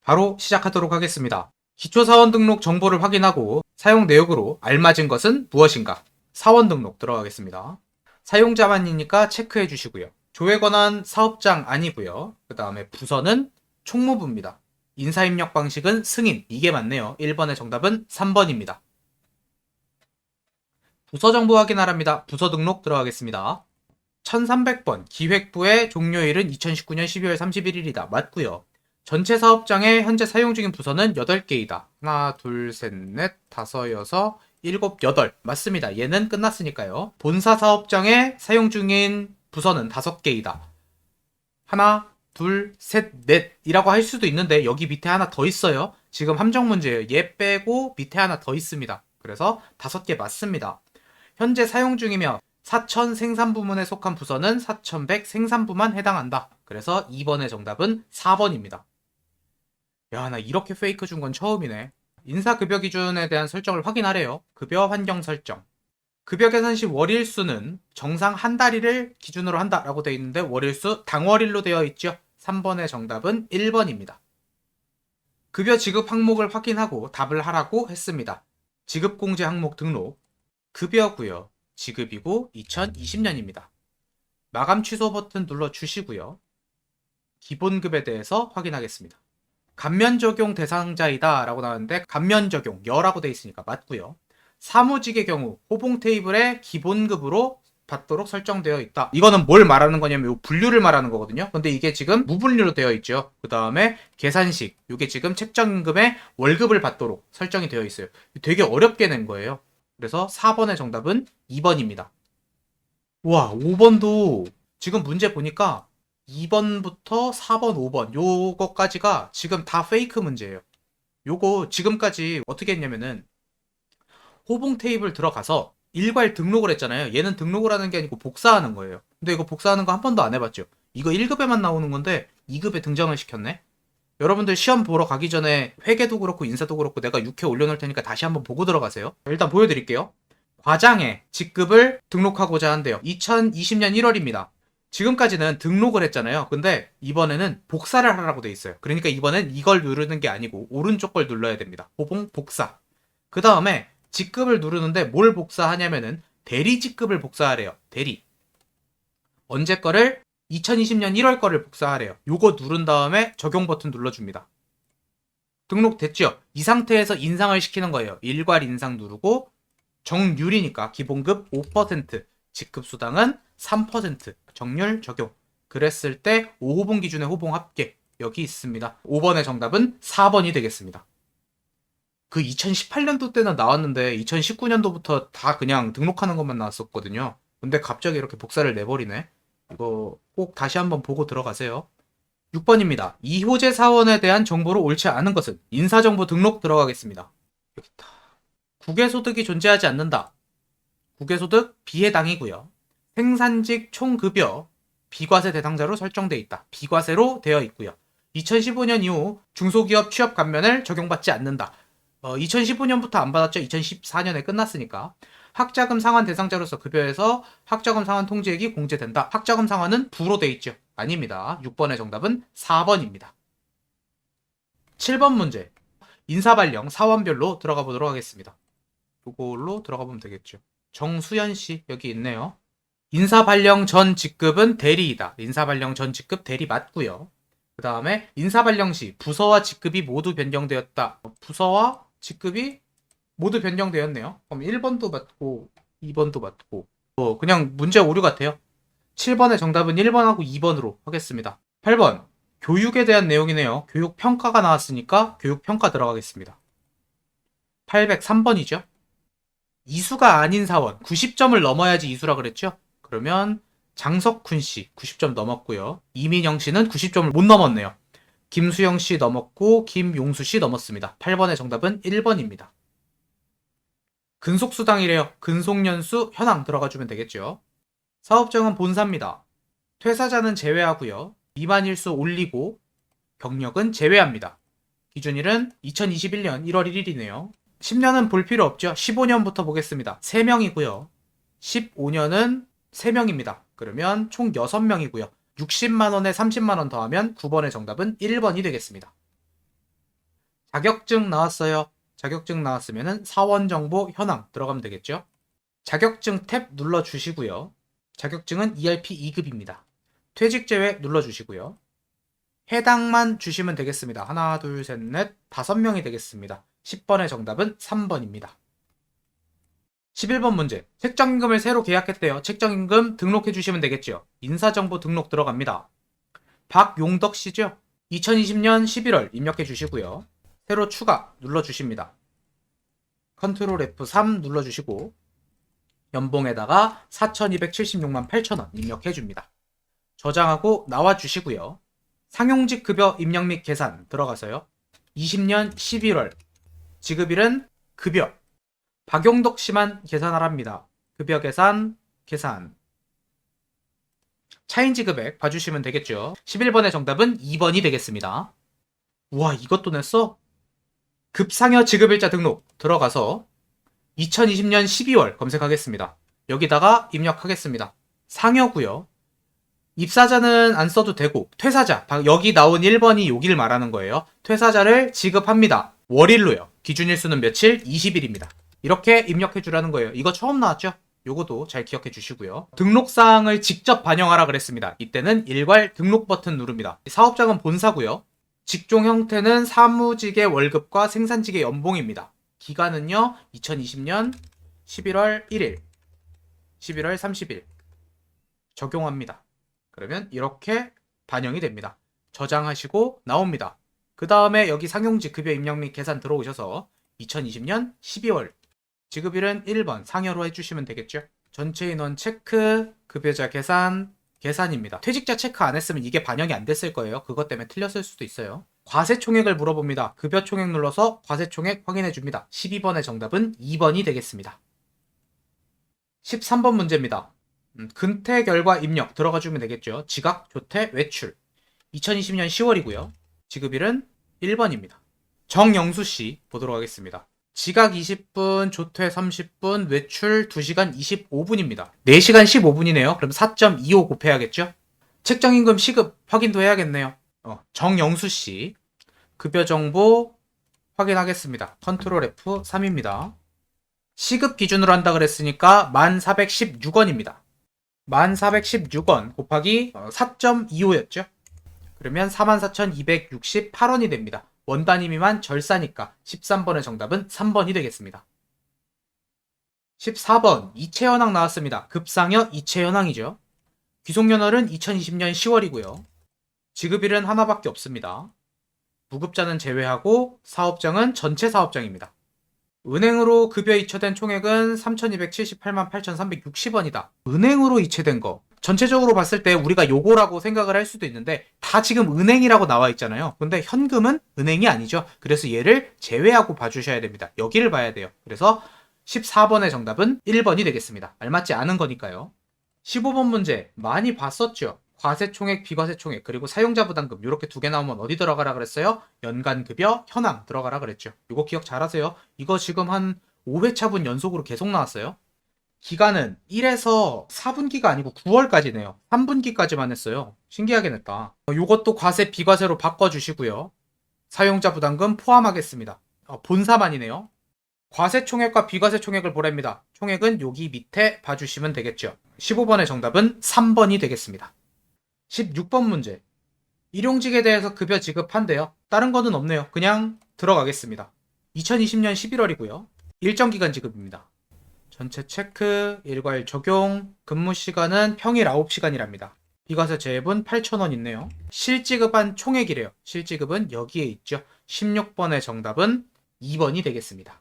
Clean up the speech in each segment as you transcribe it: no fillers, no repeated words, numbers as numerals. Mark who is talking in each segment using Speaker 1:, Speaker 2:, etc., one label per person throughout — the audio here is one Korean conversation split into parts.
Speaker 1: 바로 시작하도록 하겠습니다. 기초사원 등록 정보를 확인하고 사용 내역으로 알맞은 것은 무엇인가? 사원 등록 들어가겠습니다. 사용자만이니까 체크해 주시고요. 조회 권한 사업장 아니고요. 그 다음에 부서는 총무부입니다. 인사입력 방식은 승인. 이게 맞네요. 1번의 정답은 3번입니다. 부서 정보 확인하랍니다. 부서 등록 들어가겠습니다. 1300번 기획부의 종료일은 2019년 12월 31일이다. 맞고요. 전체 사업장에 현재 사용 중인 부서는 8개이다. 하나, 둘, 셋, 넷, 다섯, 여섯, 일곱, 여덟. 맞습니다. 얘는 끝났으니까요. 본사 사업장에 사용 중인 부서는 5개이다. 하나, 둘, 셋, 넷이라고 할 수도 있는데 여기 밑에 하나 더 있어요. 지금 함정 문제예요. 얘 빼고 밑에 하나 더 있습니다. 그래서 5개 맞습니다. 현재 사용 중이며 사천 생산부문에 속한 부서는 4100 생산부만 해당한다. 그래서 2번의 정답은 4번입니다. 야, 나 이렇게 페이크 준 건 처음이네. 인사급여 기준에 대한 설정을 확인하래요. 급여 환경 설정. 급여 계산 시 월일수는 정상 한 달일을 기준으로 한다라고 되어 있는데 월일수 당월일로 되어 있죠. 3번의 정답은 1번입니다. 급여 지급 항목을 확인하고 답을 하라고 했습니다. 지급공제 항목 등록. 급여고요. 지급이고 2020년입니다. 마감 취소 버튼 눌러주시고요. 기본급에 대해서 확인하겠습니다. 감면 적용 대상자이다 라고 나왔는데 감면 적용 여라고 되어 있으니까 맞고요. 사무직의 경우 호봉 테이블에 기본급으로 받도록 설정되어 있다. 이거는 뭘 말하는 거냐면 요 분류를 말하는 거거든요. 근데 이게 지금 무분류로 되어 있죠. 그 다음에 계산식 이게 지금 책정임금에 월급을 받도록 설정이 되어 있어요. 되게 어렵게 낸 거예요. 그래서 4번의 정답은 2번입니다. 와, 5번도 지금 문제 보니까 2번부터 4번, 5번 요거까지가 지금 다 페이크 문제예요. 요거 지금까지 어떻게 했냐면은 호봉 테이블 들어가서 일괄 등록을 했잖아요. 얘는 등록을 하는 게 아니고 복사하는 거예요. 근데 이거 복사하는 거 한 번도 안 해봤죠. 이거 1급에만 나오는 건데 2급에 등장을 시켰네. 여러분들 시험 보러 가기 전에 회계도 그렇고 인사도 그렇고 내가 6회 올려놓을 테니까 다시 한번 보고 들어가세요. 일단 보여드릴게요. 과장에 직급을 등록하고자 한대요. 2020년 1월입니다. 지금까지는 등록을 했잖아요. 근데 이번에는 복사를 하라고 돼 있어요. 그러니까 이번엔 이걸 누르는 게 아니고 오른쪽 걸 눌러야 됩니다. 호봉 복사. 그 다음에 직급을 누르는데 뭘 복사하냐면은 대리 직급을 복사하래요. 대리. 언제 거를 2020년 1월 거를 복사하래요. 요거 누른 다음에 적용 버튼 눌러줍니다. 등록됐죠? 이 상태에서 인상을 시키는 거예요. 일괄 인상 누르고 정률이니까 기본급 5%, 직급수당은 3%, 정률 적용. 그랬을 때 5호봉 기준의 호봉 합계 여기 있습니다. 5번의 정답은 4번이 되겠습니다. 그 2018년도 때는 나왔는데 2019년도부터 다 그냥 등록하는 것만 나왔었거든요. 근데 갑자기 이렇게 복사를 내버리네. 이거 꼭 다시 한번 보고 들어가세요. 6번입니다. 이호재 사원에 대한 정보를 옳지 않은 것은 인사정보 등록 들어가겠습니다. 여기 있다. 국외소득이 존재하지 않는다. 국외소득 비해당이고요. 생산직 총급여 비과세 대상자로 설정되어 있다. 비과세로 되어 있고요. 2015년 이후 중소기업 취업 감면을 적용받지 않는다. 2015년부터 안 받았죠. 2014년에 끝났으니까. 학자금 상환 대상자로서 급여에서 학자금 상환 통지액이 공제된다. 학자금 상환은 부로 돼 있죠. 아닙니다. 6번의 정답은 4번입니다. 7번 문제. 인사발령 사원별로 들어가 보도록 하겠습니다. 이걸로 들어가 보면 되겠죠. 정수연 씨 여기 있네요. 인사발령 전 직급은 대리이다. 인사발령 전 직급 대리 맞고요. 그 다음에 인사발령 시 부서와 직급이 모두 변경되었다. 부서와 직급이 모두 변경되었네요. 그럼 1번도 맞고 2번도 맞고 그냥 문제 오류 같아요. 7번의 정답은 1번하고 2번으로 하겠습니다. 8번 교육에 대한 내용이네요. 교육평가가 나왔으니까 교육평가 들어가겠습니다. 803번이죠. 이수가 아닌 사원 90점을 넘어야지 이수라 그랬죠? 그러면 장석훈 씨 90점 넘었고요. 이민영 씨는 90점을 못 넘었네요. 김수영 씨 넘었고 김용수 씨 넘었습니다. 8번의 정답은 1번입니다. 근속수당이래요. 근속연수 현황 들어가주면 되겠죠. 사업장은 본사입니다. 퇴사자는 제외하고요. 미만일수 올리고 경력은 제외합니다. 기준일은 2021년 1월 1일이네요. 10년은 볼 필요 없죠. 15년부터 보겠습니다. 3명이고요. 15년은 3명입니다. 그러면 총 6명이고요. 60만원에 30만원 더하면 9번의 정답은 1번이 되겠습니다. 자격증 나왔어요. 자격증 나왔으면 사원정보 현황 들어가면 되겠죠. 자격증 탭 눌러주시고요. 자격증은 ERP 2급입니다. 퇴직 제외 눌러주시고요. 해당만 주시면 되겠습니다. 하나, 둘, 셋, 넷, 5명이 되겠습니다. 10번의 정답은 3번입니다. 11번 문제. 책정임금을 새로 계약했대요. 책정임금 등록해 주시면 되겠죠. 인사정보 등록 들어갑니다. 박용덕 씨죠. 2020년 11월 입력해 주시고요. 새로 추가 눌러주십니다. 컨트롤 F3 눌러주시고 연봉에다가 4,276만 8천원 입력해 줍니다. 저장하고 나와주시고요. 상용직 급여 입력 및 계산 들어가서요. 20년 11월 지급일은 급여 박용덕 씨만 계산하랍니다. 급여 계산 차인지 금액 봐주시면 되겠죠. 11번의 정답은 2번이 되겠습니다. 우와, 이것도 냈어? 급상여 지급일자 등록 들어가서 2020년 12월 검색하겠습니다. 여기다가 입력하겠습니다. 상여고요. 입사자는 안 써도 되고 퇴사자, 여기 나온 1번이 여기를 말하는 거예요. 퇴사자를 지급합니다. 월일로요. 기준일수는 며칠? 20일입니다. 이렇게 입력해 주라는 거예요. 이거 처음 나왔죠? 요거도 잘 기억해 주시고요. 등록사항을 직접 반영하라 그랬습니다. 이때는 일괄 등록 버튼 누릅니다. 사업장은 본사고요. 직종 형태는 사무직의 월급과 생산직의 연봉입니다. 기간은요 2020년 11월 1일 11월 30일 적용합니다. 그러면 이렇게 반영이 됩니다. 저장하시고 나옵니다. 그 다음에 여기 상용직 급여 입력 및 계산 들어오셔서 2020년 12월 지급일은 1번 상여로 해주시면 되겠죠. 전체 인원 체크, 급여자 계산입니다. 퇴직자 체크 안 했으면 이게 반영이 안 됐을 거예요. 그것 때문에 틀렸을 수도 있어요. 과세총액을 물어봅니다. 급여총액 눌러서 과세총액 확인해 줍니다. 12번의 정답은 2번이 되겠습니다. 13번 문제입니다. 근태 결과 입력 들어가 주면 되겠죠. 지각, 조퇴, 외출 2020년 10월이고요. 지급일은 1번입니다. 정영수씨 보도록 하겠습니다. 지각 20분, 조퇴 30분, 외출 2시간 25분입니다. 4시간 15분이네요. 그럼 4.25 곱해야겠죠? 책정임금 시급 확인도 해야겠네요. 정영수씨 급여정보 확인하겠습니다. 컨트롤 F3입니다. 시급 기준으로 한다 그랬으니까 1416원입니다. 1416원 곱하기 4.25였죠? 그러면 44,268원이 됩니다. 원단위 미만 절사니까 13번의 정답은 3번이 되겠습니다. 14번 이체현황 나왔습니다. 급상여 이체현황이죠. 귀속연월은 2020년 10월이고요. 지급일은 하나밖에 없습니다. 무급자는 제외하고 사업장은 전체 사업장입니다. 은행으로 급여 이체된 총액은 3,278만 8,360원이다. 은행으로 이체된 거 전체적으로 봤을 때 우리가 요거라고 생각을 할 수도 있는데 다 지금 은행이라고 나와 있잖아요. 근데 현금은 은행이 아니죠. 그래서 얘를 제외하고 봐주셔야 됩니다. 여기를 봐야 돼요. 그래서 14번의 정답은 1번이 되겠습니다. 알맞지 않은 거니까요. 15번 문제 많이 봤었죠. 과세총액, 비과세총액, 그리고 사용자 부담금 이렇게 두 개 나오면 어디 들어가라 그랬어요? 연간급여, 현황 들어가라 그랬죠. 이거 기억 잘하세요. 이거 지금 한 5회차분 연속으로 계속 나왔어요. 기간은 1에서 4분기가 아니고 9월까지네요. 3분기까지만 했어요. 신기하게 냈다. 이것도 과세, 비과세로 바꿔주시고요. 사용자 부담금 포함하겠습니다. 본사만이네요. 과세총액과 비과세총액을 보랍니다. 총액은 여기 밑에 봐주시면 되겠죠. 15번의 정답은 3번이 되겠습니다. 16번 문제. 일용직에 대해서 급여 지급한대요. 다른 거는 없네요. 그냥 들어가겠습니다. 2020년 11월이고요. 일정기간 지급입니다. 전체 체크, 일괄 적용, 근무 시간은 평일 9시간이랍니다. 비과세 제외분 8,000원 있네요. 실지급한 총액이래요. 실지급은 여기에 있죠. 16번의 정답은 2번이 되겠습니다.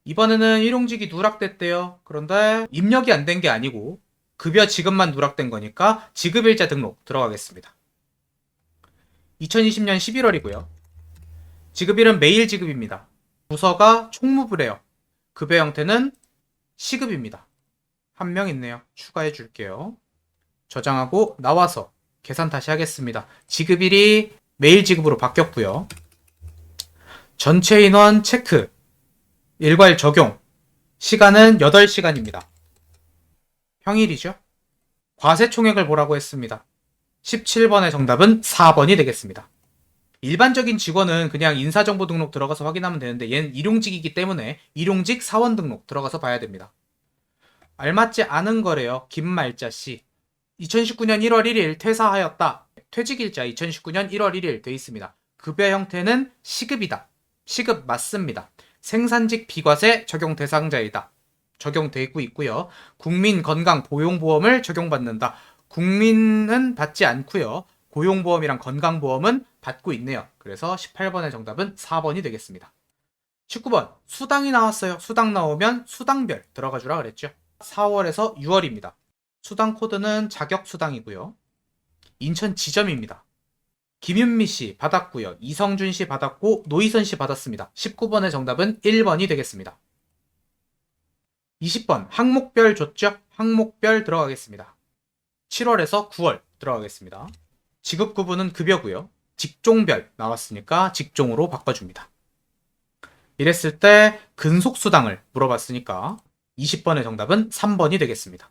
Speaker 1: 이번에는 일용직이 누락됐대요. 그런데 입력이 안 된 게 아니고 급여 지급만 누락된 거니까 지급일자 등록 들어가겠습니다. 2020년 11월이고요. 지급일은 매일 지급입니다. 부서가 총무부래요. 급여 형태는 시급입니다. 한 명 있네요. 추가해 줄게요. 저장하고 나와서 계산 다시 하겠습니다. 지급일이 매일 지급으로 바뀌었고요. 전체 인원 체크, 일괄 적용, 시간은 8시간입니다. 평일이죠. 과세총액을 보라고 했습니다. 17번의 정답은 4번이 되겠습니다. 일반적인 직원은 그냥 인사정보 등록 들어가서 확인하면 되는데 얘는 일용직이기 때문에 일용직 사원 등록 들어가서 봐야 됩니다. 알맞지 않은 거래요. 김말자씨. 2019년 1월 1일 퇴사하였다. 퇴직일자 2019년 1월 1일 돼 있습니다. 급여 형태는 시급이다. 시급 맞습니다. 생산직 비과세 적용 대상자이다. 적용되고 있고요. 국민건강보용보험을 적용받는다. 국민은 받지 않고요. 고용보험이랑 건강보험은 받고 있네요. 그래서 18번의 정답은 4번이 되겠습니다. 19번 수당이 나왔어요. 수당 나오면 수당별 들어가 주라 그랬죠. 4월에서 6월입니다. 수당 코드는 자격수당이고요. 인천 지점입니다. 김윤미 씨 받았고요. 이성준 씨 받았고 노희선 씨 받았습니다. 19번의 정답은 1번이 되겠습니다. 20번 항목별 줬죠? 항목별 들어가겠습니다. 7월에서 9월 들어가겠습니다. 지급 구분은 급여고요. 직종별 나왔으니까 직종으로 바꿔줍니다. 이랬을 때 근속수당을 물어봤으니까 20번의 정답은 3번이 되겠습니다.